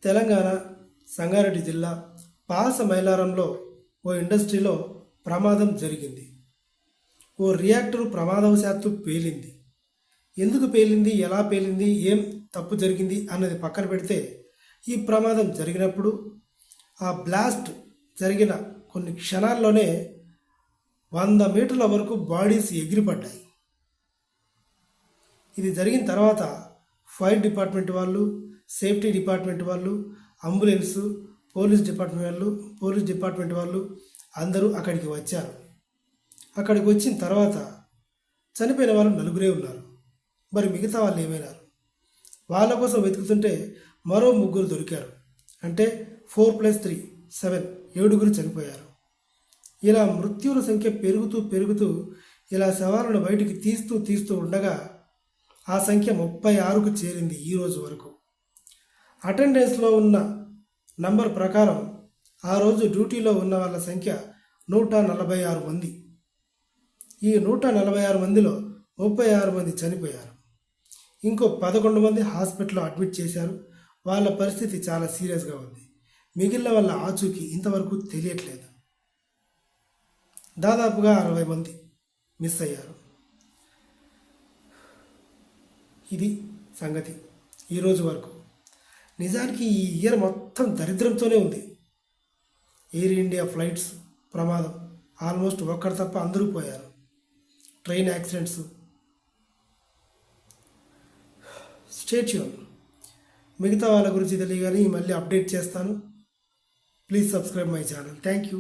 తెలంగాణ సంగారెడ్డి జిల్లా పాస మైలారంలో ఓ ఇండస్ట్రీలో ప్రమాదం జరిగింది. ఓ రియాక్టర్ ప్రమాదవశాత్తు పేలింది. ఎందుకు పేలింది, ఎలా పేలింది, ఏం తప్పు జరిగింది అన్నది పక్కన పెడితే, ఈ ప్రమాదం జరిగినప్పుడు ఆ బ్లాస్ట్ జరిగిన కొన్ని క్షణాల్లోనే 100 మీటర్ల వరకు బాడీస్ ఎగిరిపడ్డాయి. ఇది జరిగిన తర్వాత ఫైర్ డిపార్ట్మెంట్ వాళ్ళు, సేఫ్టీ డిపార్ట్మెంట్ వాళ్ళు, అంబులెన్సు, పోలీస్ డిపార్ట్మెంట్ వాళ్ళు అందరూ అక్కడికి వచ్చారు. అక్కడికి వచ్చిన తర్వాత చనిపోయిన వాళ్ళు 4 ఉన్నారు. మరి మిగతా వాళ్ళు ఏమైనారు? వాళ్ళ కోసం వెతుకుతుంటే మరో 3 దొరికారు. అంటే 4 + 3 7 7 చనిపోయారు. ఇలా మృత్యువుల సంఖ్య పెరుగుతూ ఇలా శవాలను బయటికి తీస్తూ ఉండగా ఆ సంఖ్య 36కు చేరింది ఈ రోజు వరకు. అటెండెన్స్లో ఉన్న నంబర్ ప్రకారం ఆ రోజు డ్యూటీలో ఉన్న వాళ్ళ సంఖ్య 146 మంది. ఈ 146 మందిలో 36 మంది చనిపోయారు. ఇంకో 11 మంది హాస్పిటల్లో అడ్మిట్ చేశారు. వాళ్ళ పరిస్థితి చాలా సీరియస్గా ఉంది. మిగిలిన వాళ్ళ ఆచూకీ ఇంతవరకు తెలియట్లేదు. దాదాపుగా 60 మంది మిస్ అయ్యారు. ఇది సంగతి ఈరోజు వరకు. నిజానికి ఈ ఇయర్ మొత్తం దరిద్రంతోనే ఉంది. ఎయిర్ ఇండియా ఫ్లైట్స్ ప్రమాదం, ఆల్మోస్ట్ ఒక్కరు తప్ప అందరూ పోయారు. Train accidents. Stay tune. మిగతా వాళ్ళ గురించి తెలియగానే మళ్ళీ అప్డేట్ చేస్తాను. Please subscribe my channel. Thank you.